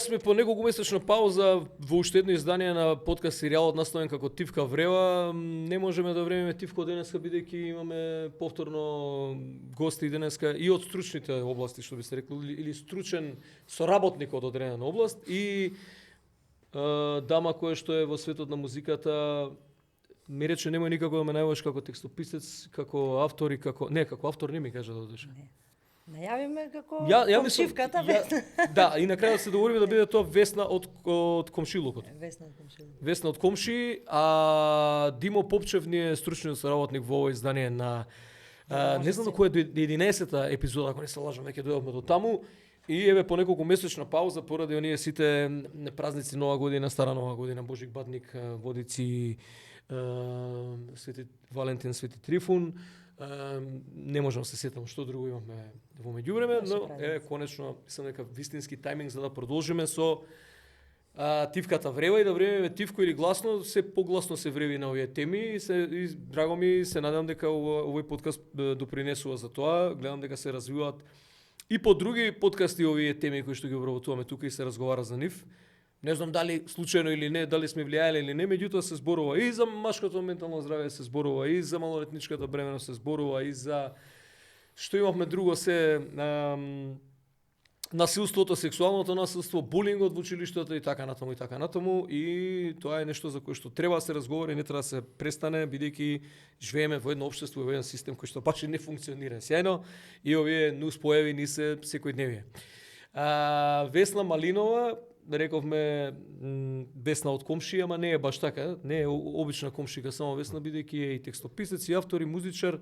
сме по неколку месечна пауза во уште едно издание на подкаст серијалот насловен како Тивка врева. Не можеме да времеме Тивко денеска бидејќи имаме повторно гости денеска и од стручните области, што би се рекло, или стручен соработник од одредена област и дама која што е во светот на музиката. Ми рече немој никако да ме најавиш како текстописец, како автор и како како автор не ми кажа да одиш. Најавиме како комшивката Весна. Да, и на крајот се договориме да биде тоа Весна од комшилукот. Весна од комшилукот. Весна од комши, а Димо Попчев ни е стручен соработник во ово издание на не знам која е 11-та епизода, ако не се лажам, веќе дојдовме до таму. И еве по неколку месечна пауза поради оние сите празници, Нова година, Стара Нова година, Божик Бадник, Водици, Свети Валентин, Свети Трифун. Не можам да се сетам што друго имаме во меѓувреме, но конечно мислам дека вистински тајминг за да продолжиме со Тивката врева и да времеме тивко или гласно, се погласно се вреви на овие теми и драго ми се надевам дека овој подкаст допринесува за тоа. Гледам дека се развиваат и по други подкасти овие теми кои што ги обработуваме тука и се разговара за нив. Не знам дали случајно или не, дали сме влијаеле или не, меѓутоа се зборува и за машкото ментално здравје, се зборува и за малолетничката бременост, се зборува и за што имавме друго се насилството, сексуалното насилство, булингот во училиштето и така натаму и така натаму, и тоа е нешто за кое што треба да се разговори, не треба да се престане бидејќи живееме во едно општество и во еден систем кој што баш не функционира сјајно и овие нуспојави ни се секојдневие. Весна Малинова, рековме Весна од комши, ама не е баш така, не е обична комшика, само Весна, бидејќи е и текстописец, и автор, и музичар.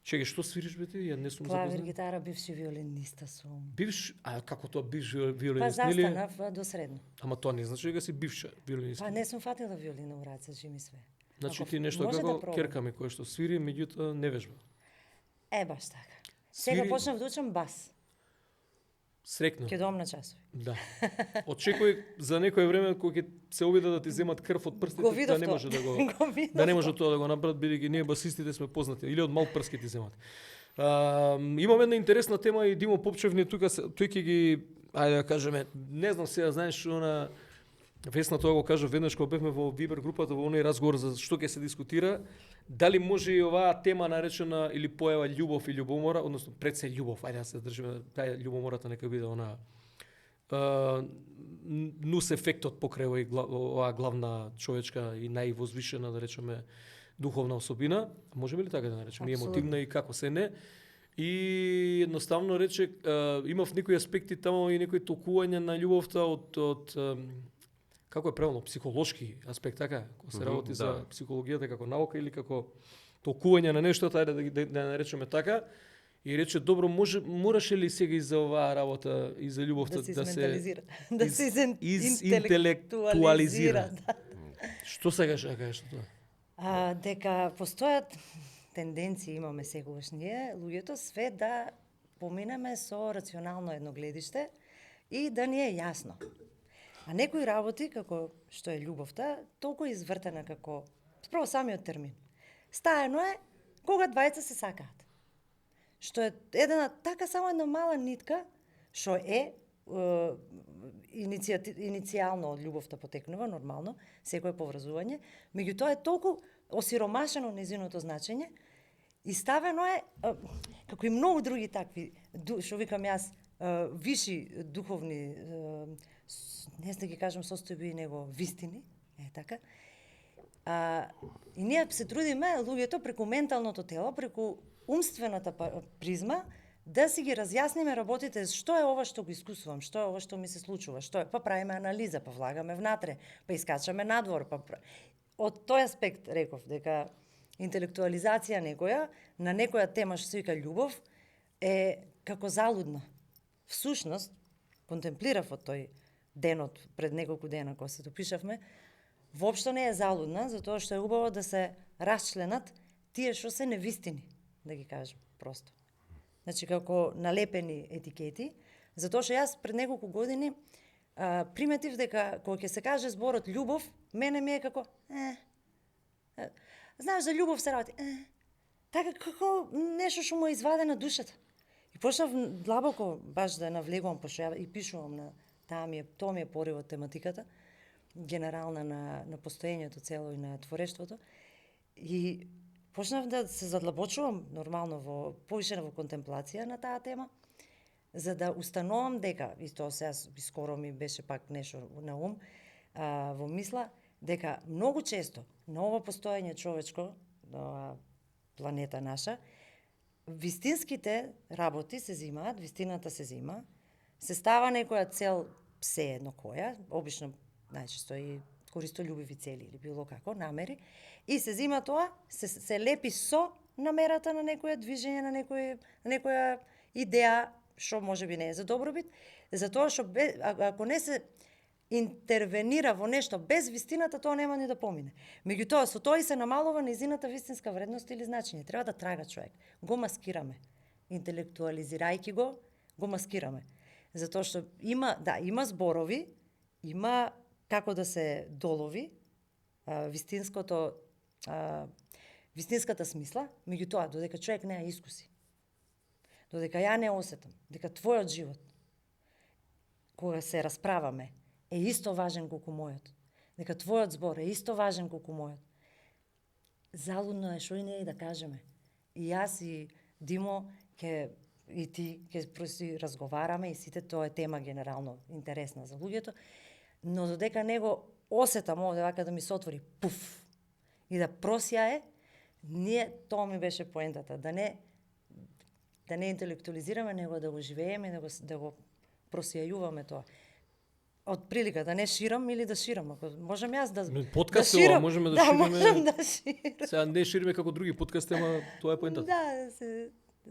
Чеки, што свириш бе ти? Ја не сум запознат. Клавир, гитара, бивши виолиниста сум. Како тоа бивш виолинист? Па застанав до средно. Ама тоа не значи дека си бивша виолинистка. Па не сум фатила виолина у раце, жи ми све. Значи ти нешто како керка ми која што свири, меѓутоа не вежба. Баш така. Сега почнав да учам бас. Срекно. Ќе доам на часови. Да. Очекувај за некое време кога ќе се обиде да ти земат крв од прстите, да не може да го да не може тоа да го направат, бидејќи ние басистите сме познати или од мал прски ти земат. Имаме една интересна тема и Димо Попчев ни тука тој ќе ги ајде да кажеме, не знам сега знаеш она Весна тоа го кажа веднаш кога бевме во Вибер групата во оној разговор за што ќе се дискутира, дали може и оваа тема наречена или појава љубов и љубомора, односно пред се љубов, ајде да се држиме тај љубомората нека биде она нус ефектот покрај оваа главна човечка и највозвишена, да речеме, духовна особина, можеме ли така да наречеме, и емотивна и како се не. И едноставно рече, имав некои аспекти таму и некои толкувања на љубовта од како е правилно, психолошки аспект, така? Кога се работи за психологијата како наука или како толкување на нештото, ајде да наречеме така, и рече, добро, мораше ли сега и за оваа работа и за љубовта да се интелектуализира? Што сега ќе кажеш тоа? Дека постојат тенденции, имаме секогаш ние, луѓето, све да поминеме со рационално едногледиште и да ни е јасно. А некои работи, како што е љубовта, толку извртена како, справо самиот термин. Стаено е кога двајца се сакаат. Што е една така само една мала нитка, што е иницијално од љубовта потекнува, нормално, секое поврзување, меѓутоа е толку осиромашено незиното значење и ставено е, како и многу други такви, што викам јас, виши духовни, не знам да ги кажам состојби и него вистини, така. И ние се трудиме луѓето преку менталното тело, преку умствената призма, да си ги разјасниме работите, што е ова што го искусувам, што е ова што ми се случува, што е, па правиме анализа, па влагаме внатре, па искачаме надвор, па од тој аспект реков дека интелектуализација некоја на некоја тема што се вика љубов е како залудна. Всушност, контемплирав од тој денот пред неколку дена кога се допишавме, воопшто не е залудна, затоа што е убаво да се расчленат тие што се невистини, да ги кажем просто. Значи како налепени етикети, затоа што јас пред неколку години приметив дека кога ќе се каже зборот љубов, мене ми е како знаеш за љубов се работи, така како нешто што му е извадено душата. И почнав длабоко баш да навлегувам, пошто ја и пишувам на Тоа ми е поривот тематиката, генерална на постоењето цело и на творештвото. И почнав да се задлабочувам нормално повише во контемплација на таа тема, за да установам дека, и тоа сега скоро ми беше пак нешто на ум, во мисла, дека многу често на ова постоење човечко, на планета наша, вистинските работи се зимаат, вистината се зима, се става некоја цел, се едно која, обично најчесто и користолюбиви цели или било како, намери, и се зима тоа, се лепи со намерата на некоја движење, на некоја идеја, што можеби не е за добробит, затоа што ако не се интервенира во нешто без вистината, тоа нема ни да помине. Меѓутоа, со тоа и се намалува нејзината вистинска вредност или значење. Треба да трага човек. Го маскираме. Интелектуализирајќи го маскираме. Затоа што има зборови, има како да се долови вистинската смисла, меѓутоа, додека човек не ја искуси, додека ја не осетам, дека твојот живот, кога се расправаме, е исто важен колку мојот, дека твојот збор е исто важен колку мојот, залудно е шо и не и да кажеме. И јас и Димо и ти ќе разговараме и сите, тоа е тема генерално интересна за луѓето, но додека него осетам овде вака да ми се отвори пуф и да просјае, тоа ми беше поентата, да не интелектуализираме, него да го живееме, да го просјајуваме тоа. Од прилика да не ширам или да ширам, ако можам јас да подкаст ширам, можеме да шириме. можам да ширам. Сега не шириме како други подкасти, ама тоа е поентата. Да,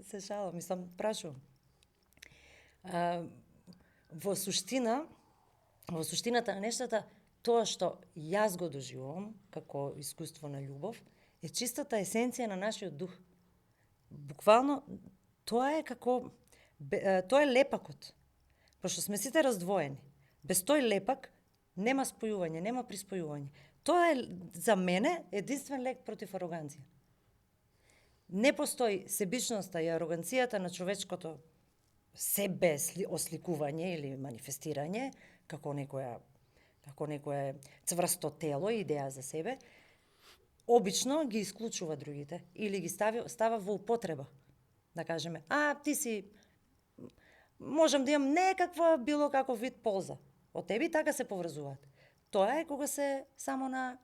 се шалам, мислам, прашувам. Во суштината на нештата, тоа што јас го доживувам како искуство на љубов, е чистата есенција на нашиот дух. Буквално, тоа е лепакот. Пошто сме сите раздвоени. Без тој лепак нема спојување, нема приспојување. Тоа е за мене единствен лек против ароганција. Не постои себичноста и ароганцијата на човечкото себе осликување или манифестирање како некое цврсто тело и идеја за себе, обично ги исклучува другите или ги става во употреба. Да кажеме, ти си, можам да имам некаква било каков вид полза од тебе, така се поврзуваат. Тоа е кога се само на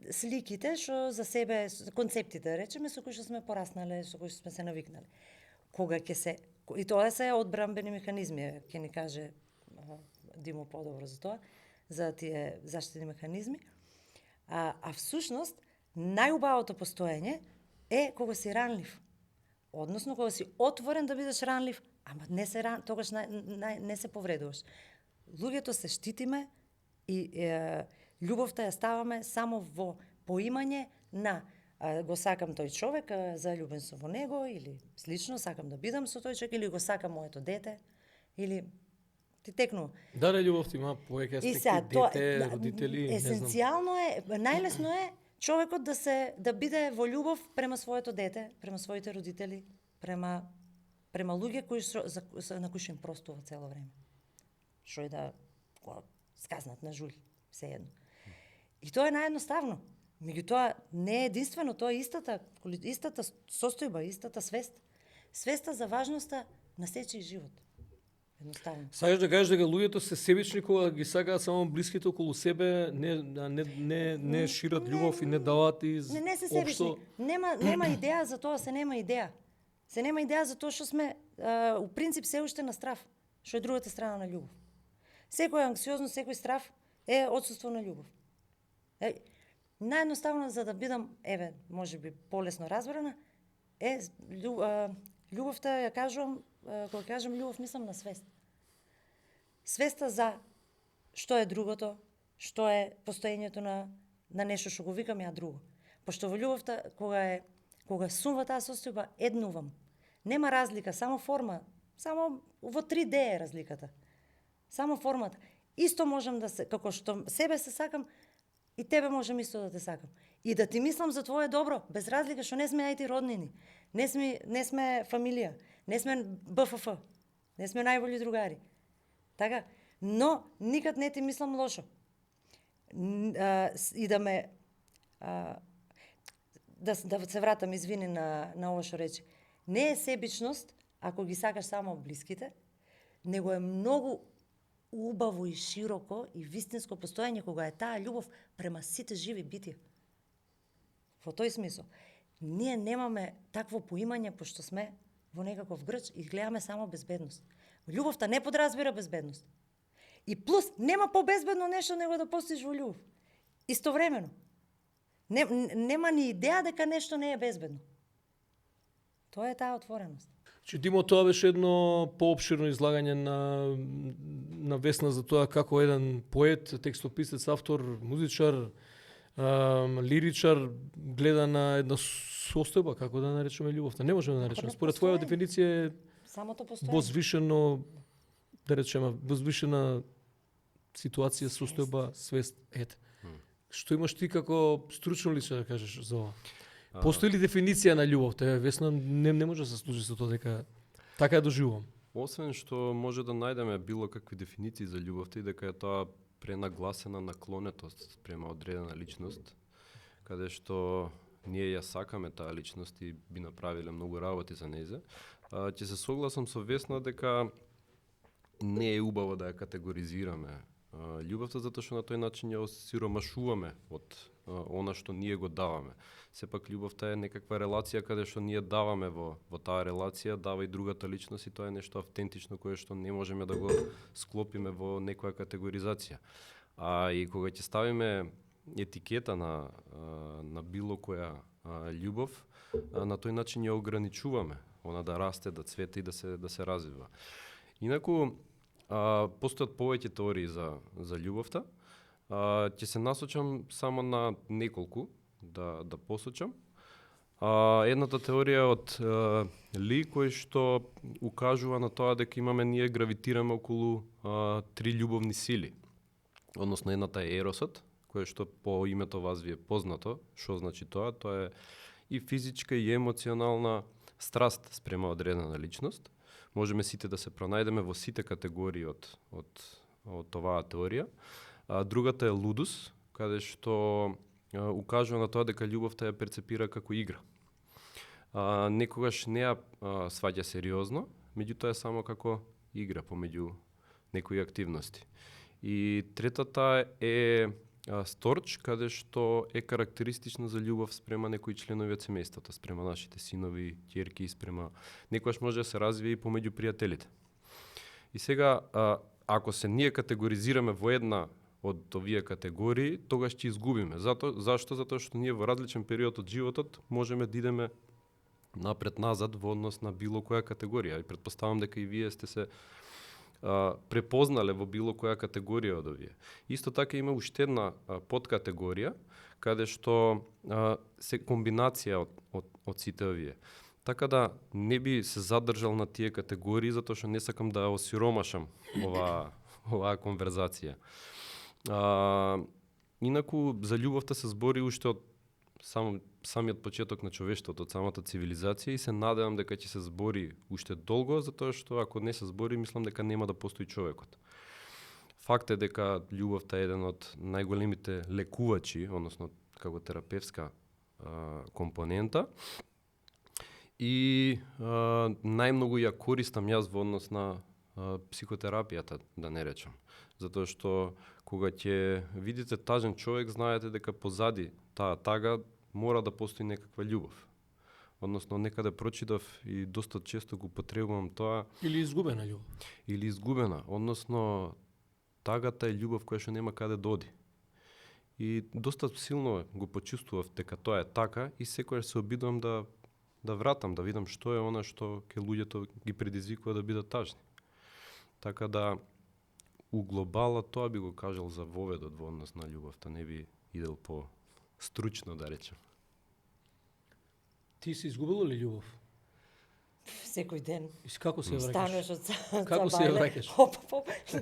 сликите што за себе, концептите, да речеме, со кои што сме пораснале, со кои што сме се навикнале. И тоа се одбранбени механизми, ќе ни каже Димо подобро за тоа, за тие заштитни механизми. А всушност, најубавото постоење е кога си ранлив. Односно, кога си отворен да бидеш ранлив, ама тогаш не се повредуваш. Луѓето се штитиме и љубовта ја ставаме само во поимање на го сакам тој човек, заљубен сум во него, или слично, сакам да бидам со тој човек, или го сакам моето дете, или ти текнува. Да, љубовта има повеќе аспекти, дете, родители, есенцијално е, најлесно е човекот да биде во љубов према своето дете, према своите родители, према луѓе на кои што им простува цело време. Што е да сказнат на жулј, сеедно. И тоа е наједноставно. Меѓутоа не е единствено, тоа е истата состојба, истата свест. Свеста за важноста на сечи живот. Едноставно. Сакаш да кажеш дека луѓето се себични кога ги сакаат само блиските околу себе, не шират љубов и не даваат и не се себични. Нема идеја за тоа, се нема идеја. Се нема идеја за тоа што сме у принцип се уште на страв, што е другата страна на љубов. Секој анксиозност, секој страв е отсуство на љубов. Наједноставно за да бидам, можеби полесно разбрана, љубовта ја кажувам, кога кажам љубов, мислам на свест. Свеста за што е другото, што е постоењето на нешто што го викам ја друго. Пошто во љубовта, кога сум во таа состојба, еднувам. Нема разлика, само форма, само во 3D е разликата. Само формата. Исто можам да се, како што себе се сакам, и тебе можам исто да те сакам. И да ти мислам за твое добро, без разлика што не сме ајти роднини, не сме фамилија, не сме БФФ, не сме најболи другари. Така, но никад не ти мислам лошо. И да ме да се вратам, извини, на ова што рече. Не е себичност ако ги сакаш само блиските, него е многу убаво и широко и вистинско постоење кога е таа љубов према сите живи битија. Во тој смисол, ние немаме такво поимање пошто сме во некаков грч и гледаме само безбедност. Љубовта не подразбира безбедност. И плюс, нема побезбедно нешто него да постоиш во љубов. Истовремено. Нема ни идеја дека нешто не е безбедно. Тоа е таа отвореност. Димо, тоа беше едно поопширно излагање на Весна за тоа како еден поет, текстописец, автор, музичар, лиричар гледа на една состојба, како да наречеме љубовта. Не можеме да наречеме. Според твоја дефиниција е самото постоење. Возвишено, да речеме, возвишена ситуација, состојба, свест, ете. Што имаш ти како стручно лице да кажеш за ова? Постои ли дефиниција на љубовта? Весна не може да се служи со тоа дека така ја доживувам. Освен што може да најдеме било какви дефиниции за љубовта и дека е тоа пренагласена наклонетост према одредена личност, каде што ние ја сакаме таа личност и би направиле многу работи за нејзе, ќе се согласам со Весна дека не е убаво да ја категоризираме љубовта, затоа што на тој начин ја осиромашуваме од она што ние го даваме. Сепак љубовта е некаква релација каде што ние даваме во таа релација, дава и другата личност и тоа е нешто автентично кое што не можеме да го склопиме во некоја категоризација. И кога ќе ставиме етикета на било која љубов, на тој начин ја ограничуваме, она да расте, да цвете и да се развива. Инаку постојат повеќе теории за љубовта. Ќе се насочам само на неколку да посочам. Едната теорија од Ли, кој што укажува на тоа дека ние гравитираме околу три љубовни сили. Односно, едната е еросот, кој што по името вас ви е познато. Што значи тоа? Тоа е и физичка и емоционална страст спрема одредена личност. Можеме сите да се пронајдеме во сите категории од оваа теорија. Другата е лудус, каде што укажува на тоа дека љубовта ја перцепира како игра. Некогаш не ја сваќа сериозно, меѓутоа е само како игра помеѓу некои активности. И третата е сторч, каде што е карактеристична за љубов спрема некои членови од семејството, спрема нашите синови, ќерки, спрема некогаш може да се развие и помеѓу пријателите. И сега, ако се ние категоризираме во една од овие категории, тогаш ќе изгубиме. Зашто? Затоа што ние во различен период од животот можеме да идеме напред-назад во однос на било која категорија. И претпоставам дека и вие сте се препознале во било која категорија од овие. Исто така има уште една подкатегорија, каде што се комбинација од сите овие. Така да не би се задржал на тие категории, затоа што не сакам да осиромашам оваа конверзација. Инаку за љубовта се збори уште од самиот почеток на човештвото, од самата цивилизација и се надевам дека ќе се збори уште долго, затоа што ако не се збори, мислам дека нема да постои човекот. Факт е дека љубовта е еден од најголемите лекувачи, односно како терапевска компонента, и најмногу ја користам јас во однос на психотерапијата, да не речам. Затоа што кога ќе видите тажен човек, знаете дека позади таа тага мора да постои некаква љубов. Односно, некаде прочитав и доста често го потребувам тоа. Или изгубена љубов. Или изгубена. Односно, тагата е љубов која што нема каде да оди. И доста силно го почувствував дека тоа е така и секогаш се обидувам да вратам, да видам што е она што ке луѓето ги предизвикува да бидат тажни. Така да, у глобала тоа би го кажал за воведот во однос на љубовта, не би идел по стручно да речем. Ти си изгубила ли љубов? Секој ден. И како се ја Станеш враќаш? од Како се ја враќаш?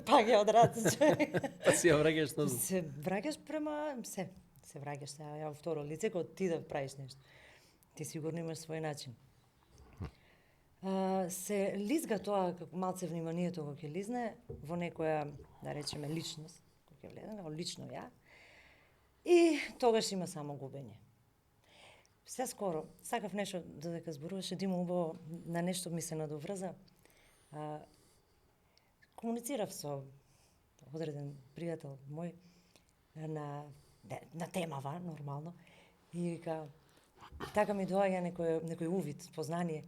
Пак ја одраца човек. Па се ја враќаш назад. Се враќаш према се враќаш сега ја во второ лице кога ти да правиш нешто. Ти сигурно имаш свој начин. се лизга тоа, како малце вниманието кога ќе лизне во некоја, да речеме, личност, кога ќе влезе, како лично ја, и тогаш има само губење. Се скоро, сакав нешто, додека зборуваше Димо убаво, на нешто ми се надоврза. Комуницирав со одреден пријател мој на темава, нормално, и вика, така ми доаѓа некој увид, познание.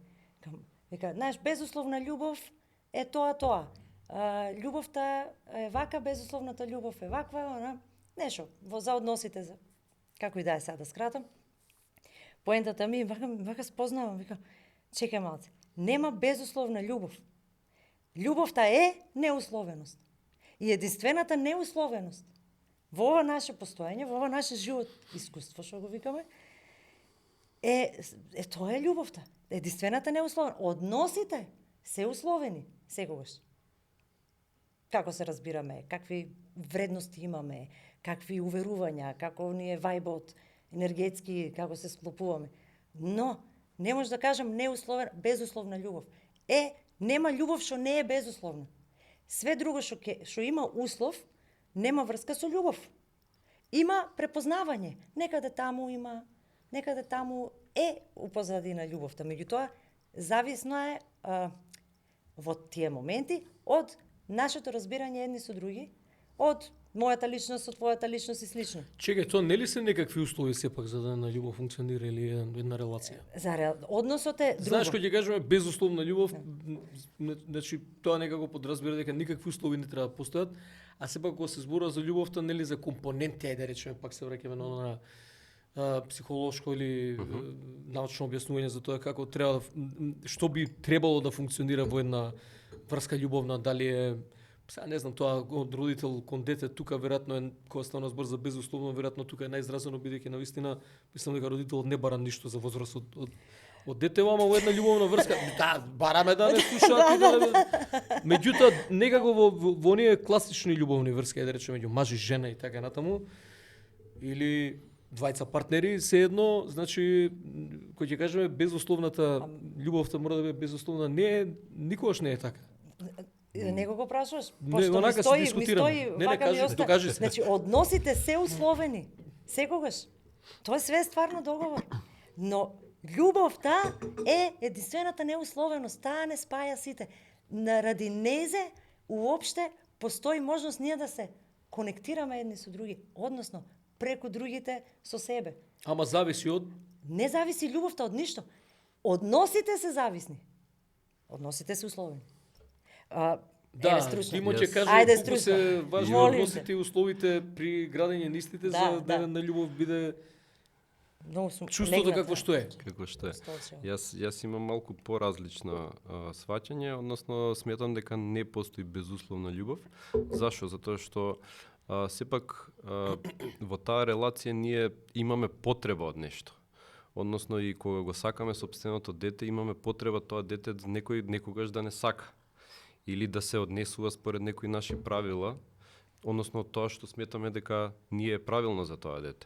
Вика, знаеш, безусловна љубов е тоа. Љубовта е вака, безусловната љубов е ваква, нешто, за односите, како и да е сега да скратам. Поентата ми, вака спознавам, вика, чекај малце, нема безусловна љубов. Љубовта е неусловеност. И единствената неусловеност во ова наше постоење, во ова наше живот искуство, што го викаме, тоа е љубовта. Единствената неусловена. Односите се условени секогаш. Како се разбираме, какви вредности имаме, какви уверувања, како ни е вајбот, енергетски, како се склопуваме. Но, не може да кажам неусловена, безусловна љубов. Нема љубов што не е безусловна. Све друго што има услов, нема врска со љубов. Има препознавање. Некаде таму е упозадина љубовта. Меѓутоа, зависно е во тие моменти од нашето разбирање едни со други, од мојата личност, од твојата личност и слично. Чекај, тоа нели се некакви услови сепак за да една љубов функционира или една релација? Односот е друго. Знаеш, кога ќе кажеме безусловна љубов, значи тоа некако подразбира дека никакви услови не треба да постојат, а сепак кога се зборува за љубовта, нели за компоненти, ајде да речеме, пак се враќаме на психолошко или научно објаснување за тоа како треба што би требало да функционира во една врска љубовна, дали е сега не знам тоа од родител кон дете, тука веројатно е кога стана збор за безусловно, веројатно тука е најизразено бидејќи навистина мислам дека родителот не бара ништо за возраст од детево, ама во една љубовна врска, да, бараме да не слушаат и да меѓутоа некако во оние класични љубовни врски, да речеме меѓу маж и жена и така натаму, или двајца партнери, се едно, значи, кој ќе кажеме безусловната љубовта мора да биде безусловна, никогаш не е така. Него го прашуваш, пошто ми стои, кажи се. Значи, односите се условени, секогаш. Тоа е све стварно договор. Но љубовта е единствената неусловеност, таа не спаја сите. Наради незе, уопште, постои можност ние да се конектираме едни со други, односно, преку другите со себе. Ама зависи од? Не зависи љубовта од ништо. Односите се зависни. Односите се условени. Да, Димо ќе каже колку се важни односите и условите при градење на истите за да на љубов биде чувството какво што е. Како што е. Јас имам малку поразлично сваќање, односно сметам дека не постои безусловна љубов. Зашо? Затоа што сепак во таа релација ние имаме потреба од нешто. Односно и кога го сакаме сопственото дете, имаме потреба тоа дете некој некогаш да не сака или да се однесува според некои наши правила, односно тоа што сметаме дека ние е правилно за тоа дете.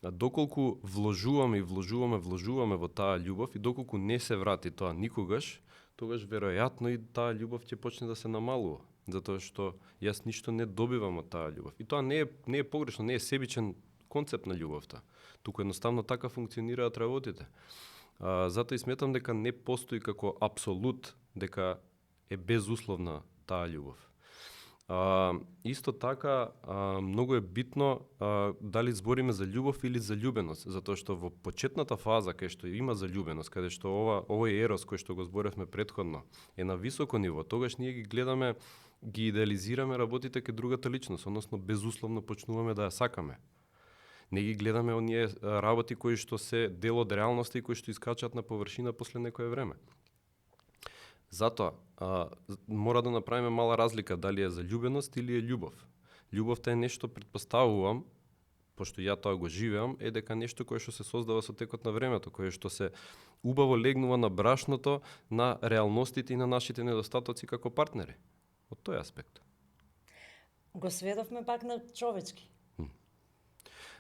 А доколку вложуваме во таа љубов и доколку не се врати тоа никогаш, тогаш веројатно и таа љубов ќе почне да се намалува, затоа што јас ништо не добивам од таа љубов. И тоа не е погрешно, не е себичен концепт на љубовта. Туку едноставно така функционираат работите. Затоа и сметам дека не постои како апсолут дека е безусловна таа љубов. Исто така, многу е битно дали збориме за љубов или за љубеност, затоа што во почетната фаза кај што има заљубеност, каде што овој ерос кој што го зборевме претходно е на високо ниво, тогаш ние ги гледаме, ги идеализираме работите кај другата личност, односно безусловно почнуваме да ја сакаме. Не ги гледаме оние работи кои што се дел од реалноста и кои што искачат на површина после некое време. Затоа, мора да направиме мала разлика дали е заљубеност или е љубов. Љубовта е нешто, претпоставувам, пошто ја тоа го живеам, е дека нешто кое што се создава со текот на времето, кое што се убаво легнува на брашното на реалностите и на нашите недостатоци како партнери. Од тој аспект. Го сведовме пак на човечки.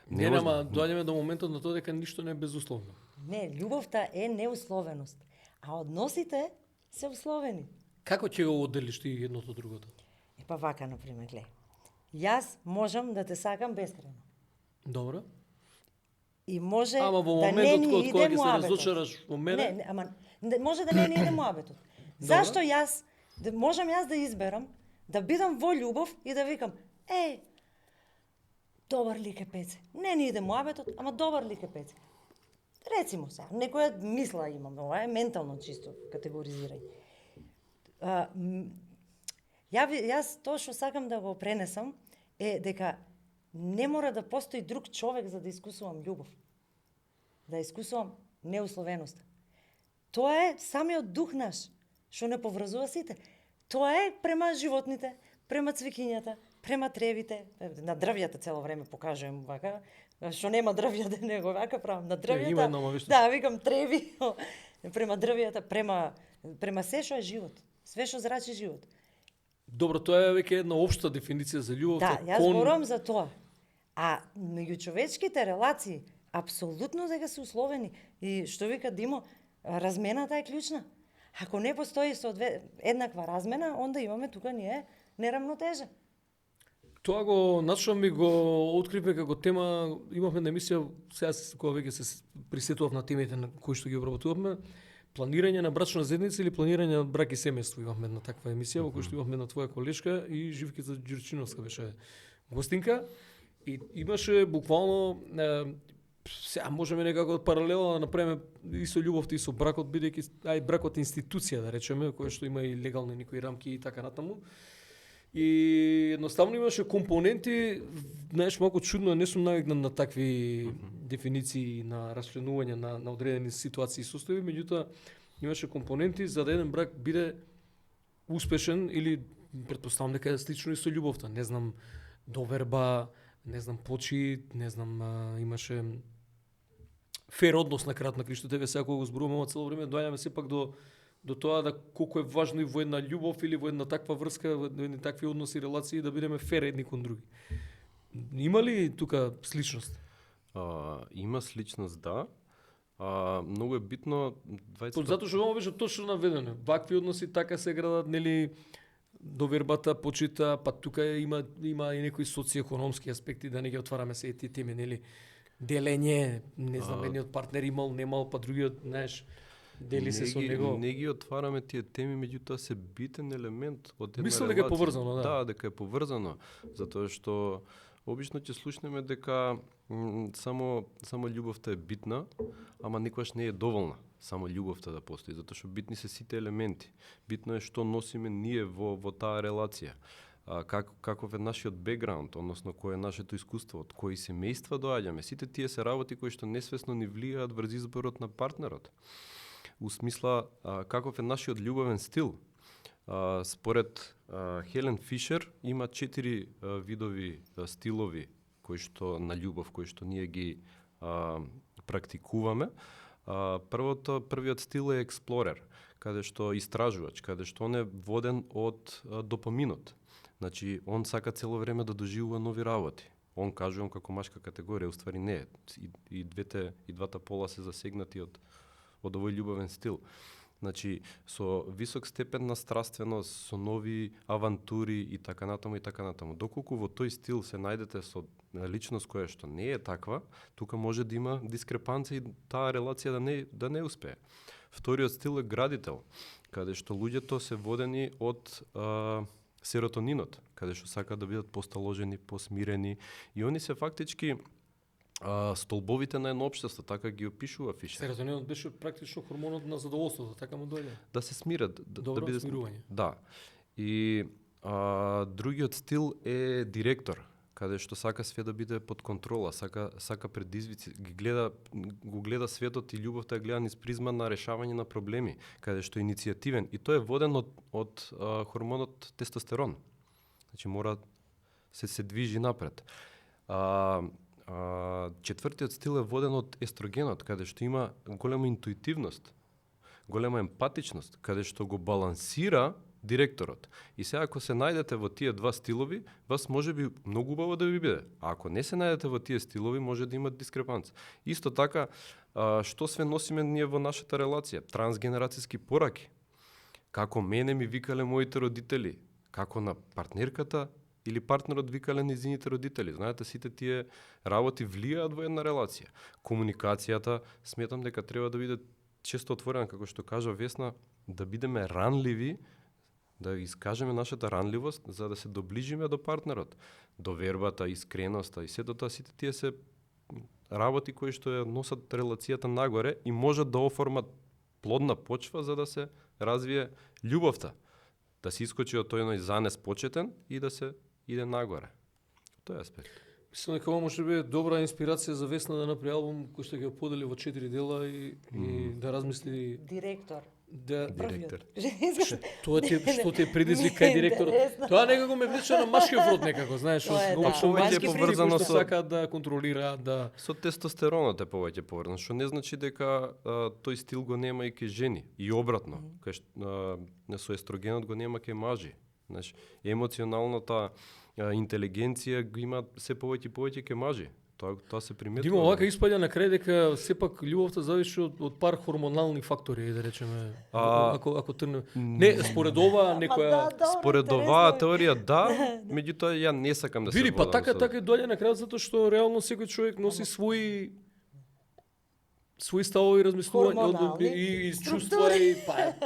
Доаѓаме до моментот на тоа дека ништо не е безусловно. Не, љубовта е неусловеност. А односите се условени. Како ќе го одделиш ти едното од другото? Па вака, например, глеј. Јас можам да те сакам бескрајно. Добро. И може Ама во да не моментот ни кога иде ќе се муабетот. разочараш во мене, Не, ама може да не ни иде муабетот. Зашто јас можам да изберам да бидам во љубов и да викам: добар лик е Пеце. Не ни иде муабетот, ама добар лик е Пеце. Рецимо сега, некоја мисла имам, ова е ментално чисто категоризирање. Јас тоа што сакам да го пренесам е дека не мора да постои друг човек за да искусувам љубов. Да искусувам неусловеноста. Тоа е самиот дух наш, што не поврзува сите. Тоа е према животните, према цвикињата, према тревите, на дрвјата цело време покажувам вака, што нема дрвја да не го вака правам на дрвјата. Има едно, виште. Да, викам треви, према дрвјата, према се што е живот, све што зрачи живот. добро, тоа е веќе една општа дефиниција за љубов. Да, јас зборувам за тоа. А меѓучовечките релации апсолутно дека се условени и што вика Димо, размената е клучна. Ако не постои еднаква размена, онда имаме тука ние неравнотежа. Тоа го начнам и го откривме како тема, имавме на емисија, сега кога веќе се присетував на темите на кои што ги обработувавме, планирање на брачна заедница или планирање на брак и семејство, имавме една таква емисија во која што имавме на твоја колешка и Живкица Ѓурчиновска беше гостинка и имаше буквално сега можеме некако паралела да направиме и со љубовта и со бракот, бидејќи бракот е институција, да речеме, која што има и легални некои рамки и така натаму. И едноставно имаше компоненти, знаеш, малку чудно, не сум навикнат на такви дефиниции на расчленување на одредени ситуации и состојби, меѓутоа имаше компоненти за да еден брак биде успешен или претпоставам дека е слично и со љубовта, не знам, доверба, не знам, почит, не знам, имаше фер однос на крајот на криштото, еве сега кога го зборуваме ова цело време, доаѓаме сепак до тоа да колку е важно и во една љубов или во една таква врска, во едни такви односи и релации да бидеме фер едни кон други. Има ли тука сличност? Има сличност, да. Многу е битно Затоа што ова беше точно наведено. Вакви односи така се градат, нели, довербата, почита, па тука има и некои социјекономски аспекти, да не ги отвараме се тие теми, нели, делење, не знам, едниот партнер имал, немал, па другиот, знаеш, дели се со него. Не ги отвараме тие теми, меѓутоа се битен елемент од една Мислам релација. дека е поврзано, да. Да, дека е поврзано, затоа што обично ќе слушнеме дека само љубовта е битна, ама никогаш не е доволна само љубовта да постои, затоа што битни се сите елементи. Битно е што носиме ние во таа релација. Каков е нашиот бекграунд, односно кој е нашето искуство, од кои семејства доаѓаме. Сите тие се работи кои што несвесно ни влијаат врз изборот на партнерот. У смисла, каков е нашиот љубовен стил. Според Хелен Фишер има 4 видови стилови кои што на љубов, кои што ние ги практикуваме. Првиот стил е експлорер, каде што истражувач, каде што он е воден од допаминот. Значи, он сака цело време да доживува нови работи. Он кажувам како машка категорија, уствари не е. И двата пола се засегнати од овој љубовен стил. Значи, со висок степен на страственост, со нови авантури и така натаму и така натаму. Доколку во тој стил се најдете со личност која што не е таква, тука може да има дискрепанција и таа релација да не успее. Вториот стил е градител, каде што луѓето се водени од серотонинот, каде што сакаат да бидат посталожени, посмирени и они се фактички столбовите на едно општество, така ги опишува Фишер. Серотонинот беше практично хормонот на задоволството, така му дојде. Да се смират, Добро, да биде смирување. Да. И другиот стил е директор, каде што сака све да биде под контрола, сака предизвици, го гледа светот и љубовта ја гледа низ призма на решавање на проблеми, каде што е иницијативен и тој е воден од хормонот тестостерон. Значи мора се движи напред. Четвртиот стил е воден од естрогенот, каде што има голема интуитивност, голема емпатичност, каде што го балансира директорот. И сега ако се најдете во тие два стилови, вас може би многу убаво да ви биде. А ако не се најдете во тие стилови, може да има дискрепанца. Исто така, што све носиме ние во нашата релација? Трансгенерацијски пораки. Како мене ми викале моите родители, како на партнерката или партнерот викале низините родители. Знаете, сите тие работи влијаат во една релација. Комуникацијата, сметам дека треба да биде често отворена, како што кажа Весна, да бидеме ранливи, да искажеме нашата ранливост, за да се доближиме до партнерот. Довербата, искреноста и сето тоа, сите тие се работи кои што ја носат релацијата нагоре и можат да оформат плодна почва за да се развие љубовта. Да се искочи од тој занес почетен и да се иде нагоре. Тој аспект. Мислам дека ова може би добра инспирација за Весна да направи албум кој што ќе подели во 4 дела и да размисли Директор. Директор. Што те предизвика кај директорот. Тоа некако ме влече на машкиот род некако, знаеш, Тоа е, да. повеќе Машки поврзано притиск. со сакаат да контролираат, да Со тестостеронот е повеќе поврзано, што не значи дека тој стил го нема и кај жени. И обратно, кај со естрогенот го нема кај мажи. Знаеш, емоционалната интелигенција го има се повеќе и повеќе кај мажи. Тоа се приметува. Дима, овака испаѓа на крај дека сепак љубовта зависи од пар хормонални фактори, да речеме. Ако трне. Не, според ова некоја Според оваа теорија да, меѓутоа ја не сакам да се Види, па водам така со- така и доаѓа на крај затоа што реално секој човек носи свои ставови, размислувања Хормонални и чувства и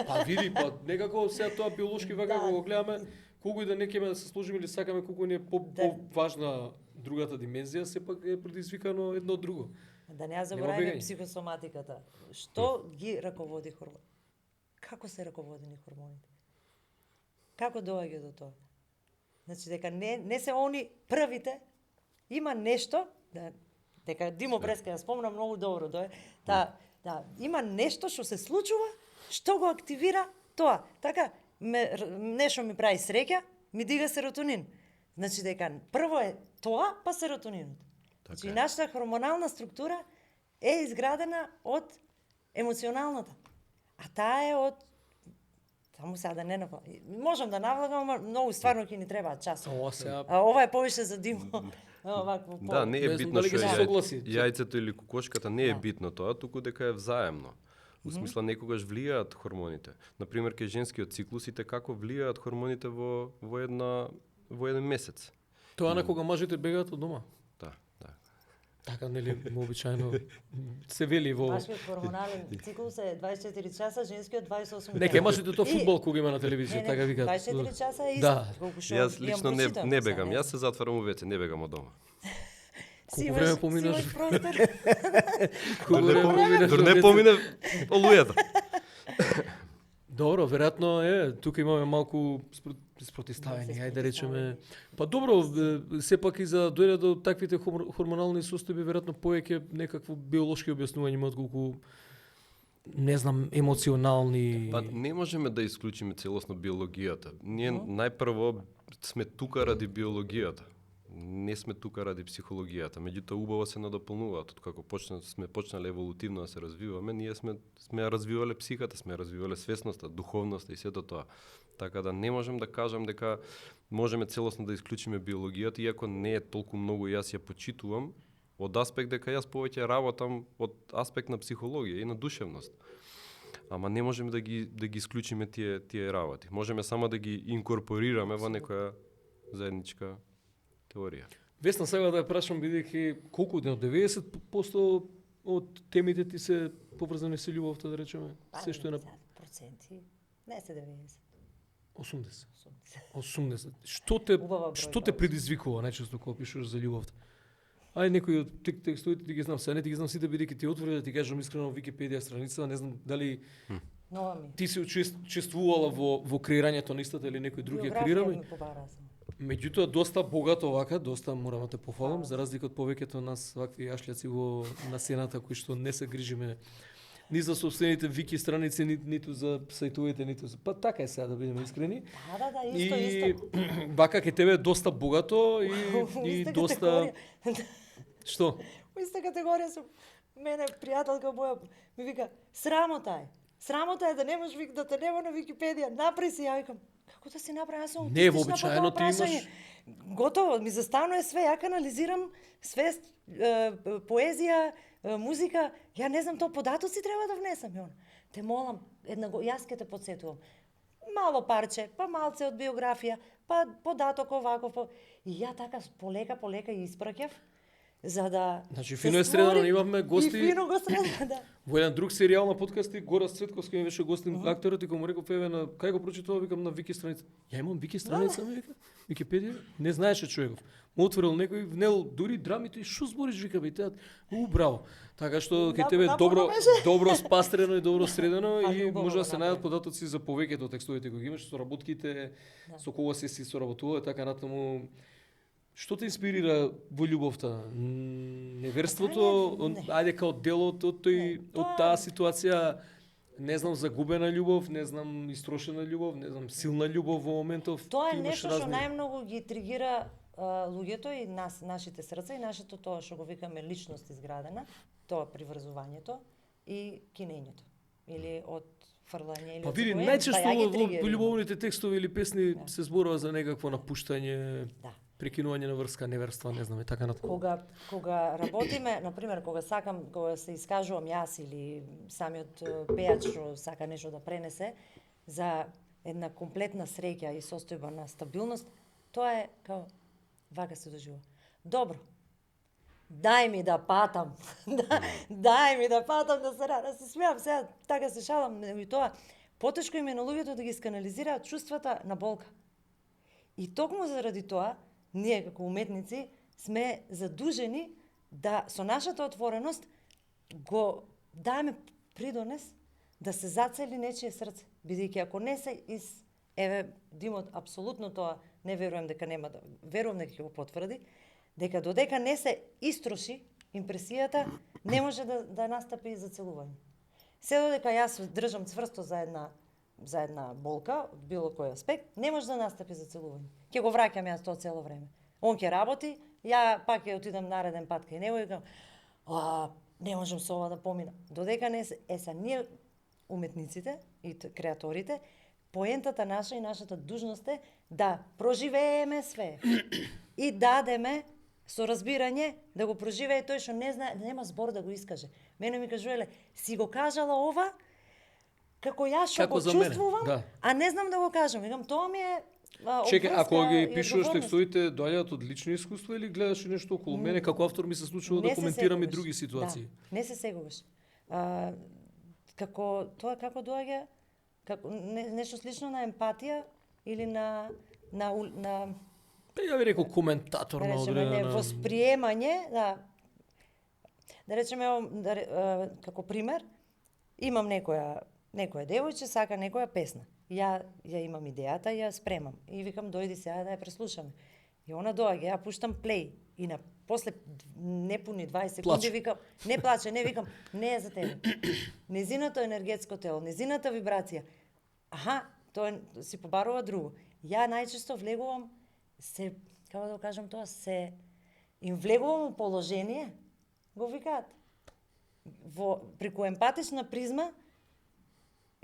па види, па некако сега тоа биолошки вака Да. го гледаме, колку и да не кеме да се сложиме или сакаме, колку ни е важна другата димензија, сепак е предизвикано едно од друго. Да не ја Нема забораваме бегање. психосоматиката. Што ги раководи хормоните? Како се раководени хормоните? Како доаѓа до тоа? Значи дека не се они првите, има нешто, дека Димо Преска ја спомна многу добро, има нешто што се случува, што го активира тоа. Така, нешто ми прави среќа, ми дига серотонин. Значи дека прво е тоа, па серотонинот. Значи нашата хормонална структура е изградена од емоционалната. А таа е од само сега да не навлагам. Можам да навлагам, ама многу стварно ќе ни требаат часови. Ова сега А ова е повише за Димо. Овакво Да, не Не е знам битно дали што ќе се согласи. јајцето или кокошката не е Да. битно тоа, туку дека е взаемно. Во смисла некогаш влијаат хормоните. Например, кај женскиот циклусите како влијаат хормоните во еден месец. тоа на кога мажите бегаат од дома. Да. Така нели вообичаено се вели во Машкиот хормонален циклус е 24 часа, женскиот 28 Нека мажите тоа И- фудбал кога има на телевизија, Не, така викаат. 24 часа е исто. Да. Колку што Јас имам лично прочитано, не сега бегам. не Јас се затварам у веце, не бегам од дома. Си Колку време имаш- поминаш? си имаш простор. Дур не помине олујата. Добро, веројатно тука имаме малку спротиставени, ајде да речеме. Па добро, сепак и за дојде до таквите хормонални состојби, веројатно повеќе некакво биолошки објаснување има отколку не знам, емоционални. Па не можеме да исклучиме целосно биологијата. Ние најпрво сме тука ради биологијата. Не сме тука ради психологијата. Меѓутоа убаво се надополнуваат. Откако сме почнале еволутивно да се развиваме, ние сме ја развивале психата, сме ја развивале свесноста, духовноста и сето тоа. Така да не можам да кажам дека можеме целосно да исклучиме биологијата, иако не е толку многу, јас ја почитувам од аспект дека јас повеќе работам од аспект на психологија и на душевност. Ама не можеме да ги исклучиме тие работи. Можеме само да ги инкорпорираме во некоја заедничка теорија. Весна, сега да ја прашам, бидејќи колку од 90% од темите ти се поврзани со љубовта, да речеме, се што е на проценти, не се 90. 80. 80. 80. Убава Што бројка, те предизвикува најчесто кога пишуваш за љубовта? Ај некои од текстовите ти ги знам, сега не ти ги знам сите, бидејќи ти отвори да ти кажам искрено Википедија страница, не знам дали Нова ми. ти си учествувала во креирањето на истата или некој друг ја Биографија креираме. ми побара сам. Меѓутоа доста богато овака, доста морам да те пофалам, за разлика од повеќето нас вакви јашљаци во на сцената кои што не се грижиме ни за собствените вики страници, ниту за сајтовите, ниту за... Па така е сега да бидеме искрени. Да, И исто. вака ке тебе е доста богато и Иста доста... категорија. Што? Во иста категорија со мене пријателка моја ми вика срамота е. Срамота е да не можеш да те нема на Википедија. Направи си, ја викам, како да си направи, јас сум Не, аутистична по вообичаено тоа ти прашање. имаш- Готово, ми застанува све, ја канализирам све, поезија, музика, ја не знам, тоа податоци треба да внесам, ја. Те молам, јас ке те подсетувам. Мало парче, па малце од биографија, па податок овако, и ја така полека ја испраќав, за да Значи, се фино е средано, створи- имавме гости- И фино го средано, да. Во еден друг серијал на подкасти, Гора Цветковски ми беше гостин актерот и кога му реков, еве, на кај го прочитува, викам на Вики страница. Ја имам Вики страница, ми вика. Википедија, не знаеше човеков. Му отворил некој, внел дури драмите и шо збориш, вика, бе, теат, браво. Така што кај тебе Напорно беше. добро спастрено и добро средено А, и убаво може да го се најдат направи. податоци за повеќето текстовите кои ги имаш, со работките, со кого се си соработувал и така натаму. Што те инспирира во љубовта? Неверството, Не. ајде као дел од тој Не, од тоа- таа ситуација, не знам, загубена љубов, не знам, истрошена љубов, не знам, силна љубов во моментов. Тоа ти е имаш нешто што разни- најмногу ги тригира луѓето и нашите срца и нашето тоа што го викаме личност изградена, тоа приврзувањето и кинењето или од фрлање или Па од види, секој, најчесто ја ги во тригерира. љубовните текстови или песни се зборува за некакво напуштање, Да. прекинување на врска, неверства, не знам, и така натаму. Кога работиме, на пример, кога се искажувам јас или самиот пејач што сака нешто да пренесе за една комплетна среќа и состојба на стабилност, тоа е као вака се доживува. Добро. Дај ми да патам. Дај ми да патам да се смеам сега, така се шалам и тоа. Потешко им е на луѓето да ги сканализираат чувствата на болка. И токму заради тоа, ние како уметници сме задужени да со нашата отвореност го даеме придонес да се зацели нечие срце, бидејќи ако не се еве Димот апсолутно тоа не верувам дека нема да верувам дека ќе го потврди, дека додека не се истроши импресијата, не може да настапи зацелување. Се додека јас држам цврсто за една болка, од било кој аспект, не може да настапи зацелување. Ќе го враќам јас тоа цело време. Он ќе работи, ја пак ќе отидам нареден пат кај него и кажам, не можам со ова да поминам. Додека не се, ние уметниците и креаторите, поентата наша и нашата дужност е да проживееме све и дадеме со разбирање да го проживее тој што не знае, нема збор да го искаже. Мене ми кажувале, си го кажала ова како јас што Како го за мене, чувствувам, да. а не знам да го кажам. Викам, тоа ми е Чекај, ако обврска ги и пишуваш одговорност. текстовите, доаѓаат од лично искуство или гледаш и нешто околу мене, како автор ми се случува да Не се коментирам и секогаш. други ситуации. Да, не се сегуваш. Како доаѓа, нешто слично на емпатија или на Па ја би рекол коментатор да на речеме, одредена... восприемање, да речеме, како пример, имам некоја девојче, сака некоја песна. Ја имам идејата и ја спремам. И викам, дојди сега да ја преслушаме. И она доаѓа, ја пуштам плей. И после непуни 20 секунди Плаче. викам, не плаче, не викам, не е за тебе. Незиното енергетско тело, незината вибрација. Аха, тоа си побарува друго. Ја најчесто влегувам како да го кажам тоа, им влегувам у положение, го викаат. Преку емпатична призма